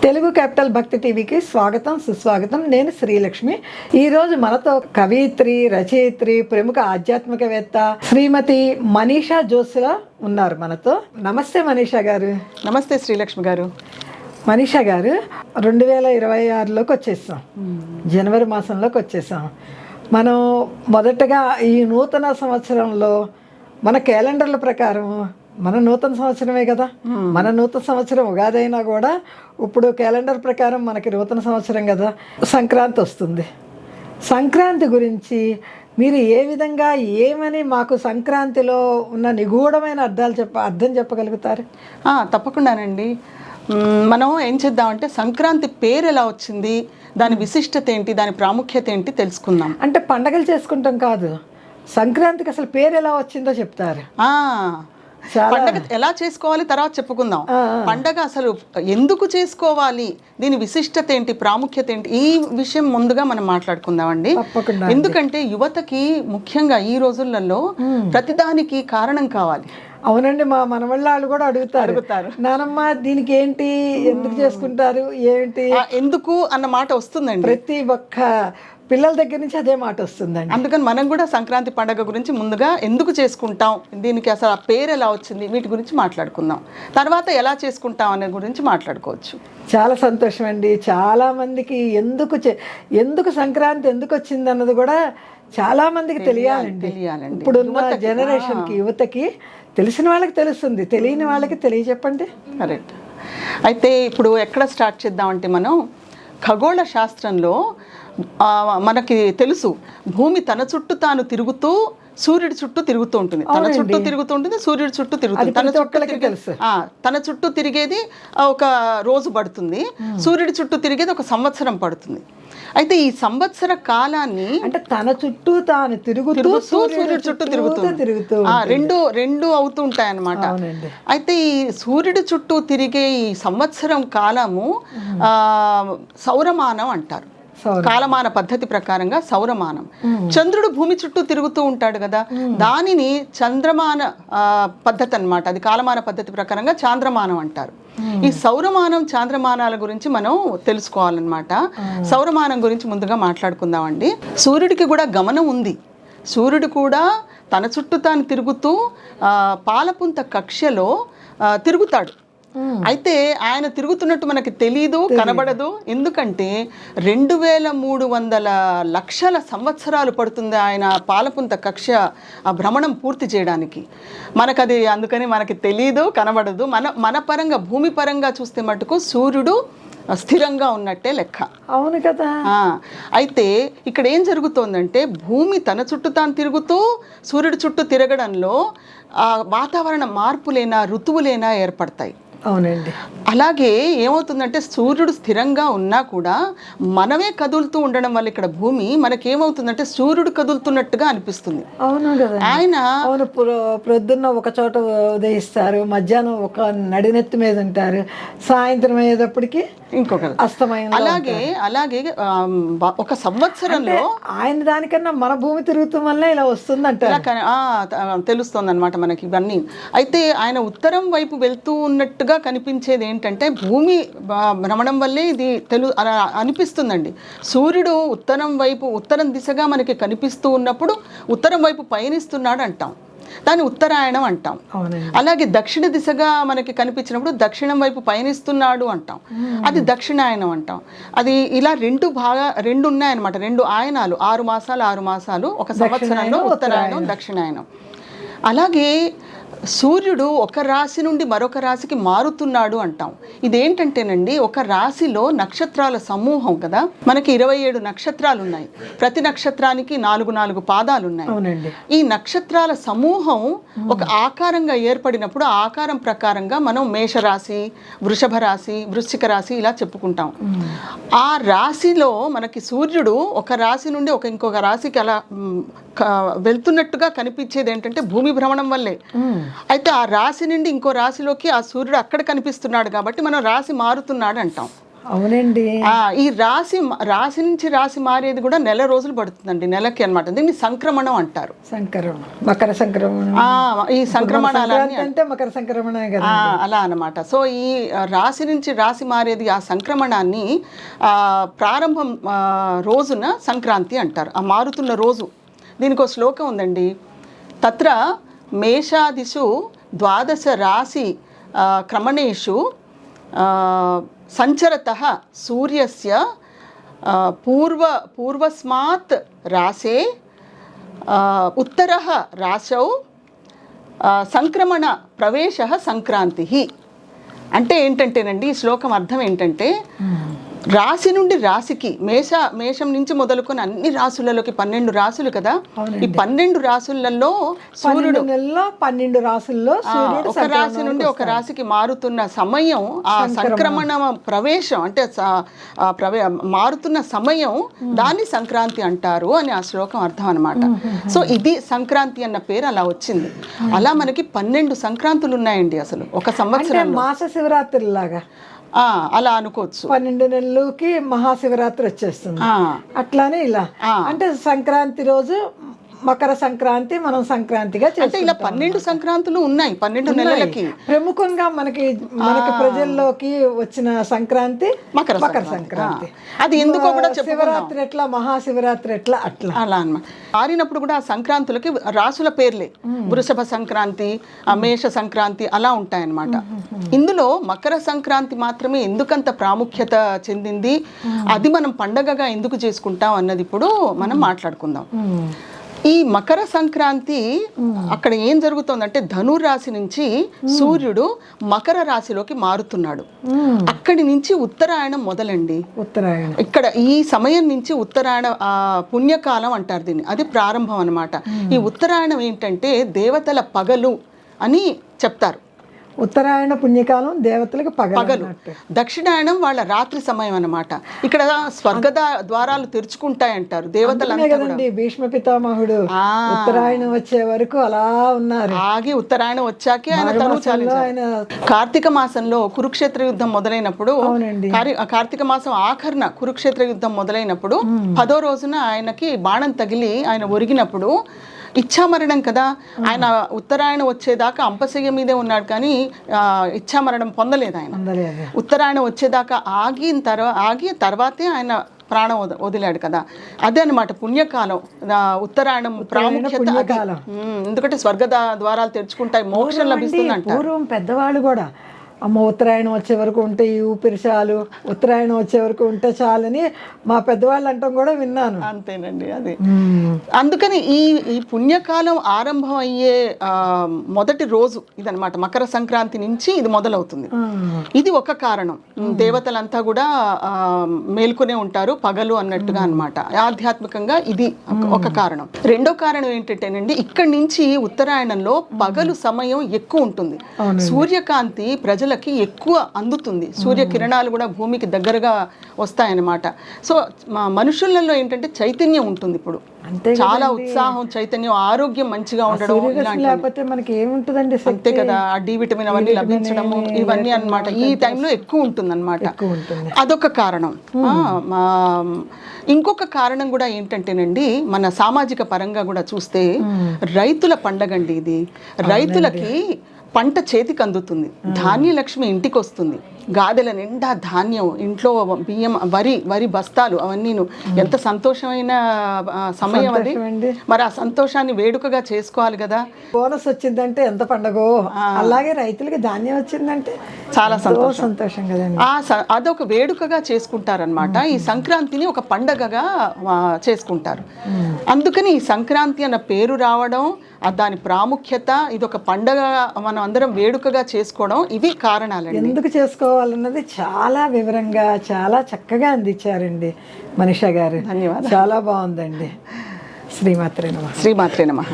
Telugu capital భక్తి టీవీకి స్వాగతం సుస్వాగతం. నేను శ్రీలక్ష్మి. ఈరోజు మనతో కవయిత్రి, రచయిత్రి, ప్రముఖ ఆధ్యాత్మికవేత్త శ్రీమతి మనీషా జోస్లా ఉన్నారు మనతో. నమస్తే మనీషా గారు. నమస్తే శ్రీలక్ష్మి గారు. మనీషా గారు, 2026లోకి వచ్చేసాం, జనవరి మాసంలోకి వచ్చేసాం. మనం మొదటగా ఈ నూతన సంవత్సరంలో మన క్యాలెండర్ల ప్రకారం మన నూతన సంవత్సరమే కదా, మన నూతన సంవత్సరం ఉగాది అయినా కూడా ఇప్పుడు క్యాలెండర్ ప్రకారం మనకి నూతన సంవత్సరం కదా, సంక్రాంతి వస్తుంది. సంక్రాంతి గురించి మీరు ఏ విధంగా ఏమని మాకు సంక్రాంతిలో ఉన్న నిగూఢమైన అర్థం చెప్పగలుగుతారు? తప్పకుండానండి. మనం ఏం చేద్దామంటే సంక్రాంతి పేరు ఎలా వచ్చింది, దాని విశిష్టత ఏంటి, దాని ప్రాముఖ్యత ఏంటి తెలుసుకుందాం. అంటే పండగలు చేసుకుంటాం కాదు, సంక్రాంతికి అసలు పేరు ఎలా వచ్చిందో చెప్తారు. పండగ ఎలా చేసుకోవాలి తర్వాత చెప్పుకుందాం. పండగ అసలు ఎందుకు చేసుకోవాలి, దీని విశిష్టత ఏంటి, ప్రాముఖ్యత ఏంటి, ఈ విషయం ముందుగా మనం మాట్లాడుకుందామండి. ఎందుకంటే యువతకి ముఖ్యంగా ఈ రోజులలో ప్రతిదానికి కారణం కావాలి. అవునండి, మా మనవాళ్ళు కూడా అడుగుతారు, నానమ్మ దీనికి ఏంటి, ఎందుకు చేసుకుంటారు, ఏంటి, ఎందుకు అన్న మాట వస్తుందండి. ప్రతి ఒక్క పిల్లల దగ్గర నుంచి అదే మాట వస్తుందండి. అందుకని మనం కూడా సంక్రాంతి పండుగ గురించి ముందుగా ఎందుకు చేసుకుంటాం, దీనికి అసలు ఆ పేరు ఎలా వచ్చింది, వీటి గురించి మాట్లాడుకుందాం. తర్వాత ఎలా చేసుకుంటాం అనే గురించి మాట్లాడుకోవచ్చు. చాలా సంతోషం అండి. చాలామందికి ఎందుకు సంక్రాంతి ఎందుకు వచ్చింది అన్నది కూడా చాలా మందికి తెలియాలండి. ఇప్పుడున్న జనరేషన్కి, యువతకి తెలిసిన వాళ్ళకి తెలుస్తుంది, తెలియని వాళ్ళకి తెలియచెప్పండి. కరెక్ట్. అయితే ఇప్పుడు ఎక్కడ స్టార్ట్ చేద్దామంటే మనం ఖగోళ శాస్త్రంలో మనకి తెలుసు, భూమి తన చుట్టూ తాను తిరుగుతూ సూర్యుడి చుట్టూ తిరుగుతూ ఉంటుంది. తన చుట్టూ తిరుగుతూ ఉంటుంది, సూర్యుడి చుట్టూ తిరుగుతుంది. తన చుట్టూ తిరిగేది ఒక రోజు పడుతుంది, సూర్యుడి చుట్టూ తిరిగేది ఒక సంవత్సరం పడుతుంది. అయితే ఈ సంవత్సర కాలాన్ని అంటే తన చుట్టూ తాను తిరుగుతూ సూర్యుడి చుట్టూ తిరుగుతూ రెండు అవుతూ ఉంటాయి అన్నమాట. అయితే ఈ సూర్యుడి చుట్టూ తిరిగే ఈ సంవత్సరం కాలము సౌరమానం అంటారు. కాలమాన పద్ధతి ప్రకారంగా సౌరమానం. చంద్రుడు భూమి చుట్టూ తిరుగుతూ ఉంటాడు కదా, దానిని చంద్రమాన పద్ధతి అన్నమాట. అది కాలమాన పద్ధతి ప్రకారంగా చాంద్రమానం అంటారు. ఈ సౌరమానం చాంద్రమానాల గురించి మనం తెలుసుకోవాలన్నమాట. సౌరమానం గురించి ముందుగా మాట్లాడుకుందామండి. సూర్యుడికి కూడా గమనం ఉంది. సూర్యుడు కూడా తన చుట్టూ తాను తిరుగుతూ పాలపుంత కక్ష్యలో తిరుగుతాడు. అయితే ఆయన తిరుగుతున్నట్టు మనకి తెలీదు, కనబడదు. ఎందుకంటే 2300 లక్షల సంవత్సరాలు పడుతుంది ఆయన పాలపుంత కక్ష భ్రమణం పూర్తి చేయడానికి. మనకది అందుకని మనకి తెలీదు, కనబడదు. మన పరంగా, భూమి పరంగా చూస్తే మటుకు సూర్యుడు స్థిరంగా ఉన్నట్టే లెక్క. అవును కదా. అయితే ఇక్కడ ఏం జరుగుతోందంటే భూమి తన చుట్టూ తాను తిరుగుతూ సూర్యుడి చుట్టూ తిరగడంలో వాతావరణ మార్పులైనా, ఋతువులైనా ఏర్పడతాయి. అవునండి. అలాగే ఏమవుతుందంటే సూర్యుడు స్థిరంగా ఉన్నా కూడా మనమే కదులుతూ ఉండడం వల్ల ఇక్కడ భూమి మనకేమవుతుందంటే సూర్యుడు కదులుతున్నట్టుగా అనిపిస్తుంది. అవును కదా. అవును, ప్రొద్దున్న ఒక చోట ఉదయిస్తారు, మధ్యాహ్నం ఒక నడినెత్తి మీద ఉంటారు, సాయంత్రం అయ్యేటప్పటికి ఇంకొక అస్తమయం. అలాగే ఒక సంవత్సరంలో ఆయన దానికన్నా మన భూమి తిరుగుతాం వల్ల ఇలా వస్తుందంట తెలుస్తుంది అనమాట మనకి ఇవన్నీ. అయితే ఆయన ఉత్తరం వైపు వెళ్తూ ఉన్నట్టుగా కనిపించేది ఏంటంటే భూమి భ్రమణం వల్లే ఇది అనిపిస్తుందండి. సూర్యుడు ఉత్తరం దిశగా మనకి కనిపిస్తూ ఉన్నప్పుడు ఉత్తరం వైపు పయనిస్తున్నాడు అంటాం, దాన్ని ఉత్తరాయణం అంటాం. అలాగే దక్షిణ దిశగా మనకి కనిపించినప్పుడు దక్షిణం వైపు పయనిస్తున్నాడు అంటాం, అది దక్షిణాయనం అంటాం. అది ఇలా రెండు ఉన్నాయన్నమాట, 2 ఆయనాలు, 6 మాసాలు ఒక సంవత్సరంలో ఉత్తరాయణం, దక్షిణాయనం. అలాగే సూర్యుడు ఒక రాశి నుండి మరొక రాశికి మారుతున్నాడు అంటాం. ఇదేంటంటేనండి, ఒక రాశిలో నక్షత్రాల సమూహం కదా, మనకి 27 నక్షత్రాలు ఉన్నాయి. ప్రతి నక్షత్రానికి 4 పాదాలు ఉన్నాయి. ఈ నక్షత్రాల సమూహం ఒక ఆకారంగా ఏర్పడినప్పుడు ఆ ఆకారం ప్రకారంగా మనం మేషరాశి, వృషభ రాశి, వృశ్చిక రాశి ఇలా చెప్పుకుంటాం. ఆ రాశిలో మనకి సూర్యుడు ఒక రాశి నుండి ఇంకొక రాశికి అలా వెళ్తున్నట్టుగా కనిపించేది ఏంటంటే భూమి భ్రమణం వల్లే. అయితే ఆ రాశి నుండి ఇంకో రాశిలోకి ఆ సూర్యుడు అక్కడ కనిపిస్తున్నాడు కాబట్టి మనం రాశి మారుతున్నాడు అంటాం. అవునండి. ఈ రాశి నుంచి రాశి మారేది కూడా నెల రోజులు పడుతుందండి, నెలకి అన్నమాట. దీన్ని సంక్రమణం అంటారు. సంక్రమణ, మకర సంక్రమణ. ఈ సంక్రమణాలన్నీ అంటే మకర సంక్రమణ కదా. అలా అన్నమాట. సో ఈ రాశి నుంచి రాశి మారేది, ఆ సంక్రమణాన్ని ప్రారంభం రోజున సంక్రాంతి అంటారు, ఆ మారుతున్న రోజు. దీనికి ఒక శ్లోకం ఉందండి. తత్ర మేషాదిషు ద్వాదశ రాశి క్రమణేషు సంచరతః సూర్యస్య పూర్వస్మాత్ రాశే ఉత్తరః రాశౌ సంక్రమణ ప్రవేశః సంక్రాంతి. అంటే ఏంటంటేనండి, ఈ శ్లోకం అర్థం ఏంటంటే, రాశి నుండి రాశికి, మేషం నుంచి మొదలుకొని అన్ని రాశులలోకి 12 రాశులు కదా, ఈ 12 రాశులలో సూర్యుడు 12 రాశుల్లో ఒక రాశి నుండి ఒక రాశికి మారుతున్న సమయం, ఆ సంక్రమణ ప్రవేశం అంటే మారుతున్న సమయం, దాన్ని సంక్రాంతి అంటారు అని ఆ శ్లోకం అర్థం అనమాట. సో ఇది సంక్రాంతి అన్న పేరు అలా వచ్చింది. అలా మనకి 12 సంక్రాంతులు ఉన్నాయండి అసలు ఒక సంవత్సరం. మాస శివరాత్రి లాగా అలా అనుకోవచ్చు. 12 నెలలకి మహాశివరాత్రి వచ్చేస్తుంది. అట్లానే ఇలా అంటే సంక్రాంతి రోజు మకర సంక్రాంతి మనం సంక్రాంతిగా అంటే ఇలా 12 సంక్రాంతులు ఉన్నాయి 12 నెలలకి. ప్రముఖంగా మనకి ప్రజల్లోకి వచ్చిన సంక్రాంతి మకర సంక్రాంతి. అది ఎందుకో కూడా శివరాత్రి ఎట్లా, మహాశివరాత్రి ఎట్లా, అట్లా అలా అన్నమాట. మారినప్పుడు కూడా ఆ సంక్రాంతులకి రాసుల పేర్లే, వృషభ సంక్రాంతి, మేష సంక్రాంతి అలా ఉంటాయన్నమాట. ఇందులో మకర సంక్రాంతి మాత్రమే ఎందుకంత ప్రాముఖ్యత చెందింది, అది మనం పండగగా ఎందుకు చేసుకుంటాం అన్నది ఇప్పుడు మనం మాట్లాడుకుందాం. ఈ మకర సంక్రాంతి అక్కడ ఏం జరుగుతుందంటే, ధనురాశి నుంచి సూర్యుడు మకర రాశిలోకి మారుతున్నాడు. అక్కడి నుంచి ఉత్తరాయణం మొదలండి. ఉత్తరాయణం ఇక్కడ ఈ సమయం నుంచి ఉత్తరాయణ పుణ్యకాలం అంటారు దీన్ని, అది ప్రారంభం అన్నమాట. ఈ ఉత్తరాయణం ఏంటంటే దేవతల పగలు అని చెప్తారు. ఉత్తరాయణ పుణ్యకాలం దేవతలకు పగలు, దక్షిణాయనం వాళ్ళ రాత్రి సమయం అన్నమాట. ఇక్కడ స్వర్గ ద్వారాలు తెరుచుకుంటాయంటారు దేవతలంతా కదండి. భీష్మ పితామహుడు ఉత్తరాయణం వచ్చే వరకు అలా ఉన్నారు, ఆగి ఉత్తరాయణం వచ్చాకే ఆయన కార్తీక మాసంలో కురుక్షేత్ర యుద్ధం మొదలైనప్పుడు, కార్తీక మాసం ఆఖరణ కురుక్షేత్ర యుద్ధం మొదలైనప్పుడు 10వ రోజున ఆయనకి బాణం తగిలి ఆయన ఒరిగినప్పుడు ఇచ్ఛామరణం కదా, ఆయన ఉత్తరాయణం వచ్చేదాకా అంపశయ్య మీదే ఉన్నాడు కానీ ఇచ్ఛామరణం పొందలేదు ఆయన. ఉత్తరాయణం వచ్చేదాకా ఆగి తర్వాతే ఆయన ప్రాణం వదిలాడు కదా. అదే అనమాట పుణ్యకాలం, ఉత్తరాయణం ప్రాముఖ్యత. ఎందుకంటే స్వర్గ ద్వారాలు తెరుచుకుంటాయి, మోక్షం లభిస్తుందంట. పూర్వం పెద్దవాళ్ళు కూడా అమ్మ ఉత్తరాయణం వచ్చే వరకు ఉంటే ఈ ఊపిరి చాలు, ఉత్తరాయణం వచ్చే వరకు ఉంటే చాలని మా పెద్దవాళ్ళు అంటాం కూడా విన్నాను. అంతేనండి, అది. అందుకని ఈ పుణ్యకాలం ఆరంభం అయ్యే మొదటి రోజు ఇదనమాట. మకర సంక్రాంతి నుంచి ఇది మొదలవుతుంది. ఇది ఒక కారణం. దేవతలంతా కూడా మేల్కొనే ఉంటారు పగలు అన్నట్టుగా అనమాట. ఆధ్యాత్మికంగా ఇది ఒక కారణం. రెండో కారణం ఏంటంటేనండి, ఇక్కడి నుంచి ఉత్తరాయణంలో పగలు సమయం ఎక్కువ ఉంటుంది, సూర్యకాంతి ప్రజల ఎక్కువ అందుతుంది, సూర్యకిరణాలు కూడా భూమికి దగ్గరగా వస్తాయన్నమాట. సో మనుషులలో ఏంటంటే చైతన్యం ఉంటుంది, ఇప్పుడు చాలా ఉత్సాహం, చైతన్యం, ఆరోగ్యం మంచిగా ఉండడం. లేకపోతే మనకి ఏముంటుందండి, అంతే కదా, డి విటమిన్ అవన్నీ లభించడము ఇవన్నీ అన్నమాట ఈ టైంలో ఎక్కువ ఉంటుంది అన్నమాట. అదొక కారణం. ఇంకొక కారణం కూడా ఏంటంటేనండి, మన సామాజిక పరంగా కూడా చూస్తే రైతుల పండగ అండి ఇది. రైతులకి పంట చేతికి అందుతుంది, ధాన్యలక్ష్మి ఇంటికి వస్తుంది, గాదెల నిండా ధాన్యం, ఇంట్లో బియ్యం, వరి బస్తాలు, అవన్నీను. ఎంత సంతోషమైన సమయం అది. మరి ఆ సంతోషాన్ని వేడుకగా చేసుకోవాలి కదా. బోనస్ వచ్చిందంటే ఎంత పండగో, అలాగే రైతులకి ధాన్యం వచ్చిందంటే చాలా సంతోషం కదండి. అదొక వేడుకగా చేసుకుంటారనమాట. ఈ సంక్రాంతిని ఒక పండగగా చేసుకుంటారు. అందుకని ఈ సంక్రాంతి అన్న పేరు రావడం, దాని ప్రాముఖ్యత, ఇది ఒక పండగ మనం అందరం వేడుకగా చేసుకోవడం, ఇవి కారణాలండి. ఎందుకు చేసుకోవాలన్నది చాలా వివరంగా చాలా చక్కగా అందించారండి మనీషా గారు. ధన్యవాదాలు. చాలా బాగుందండి. శ్రీమాత్రే నమః. శ్రీమాత్రే నమః.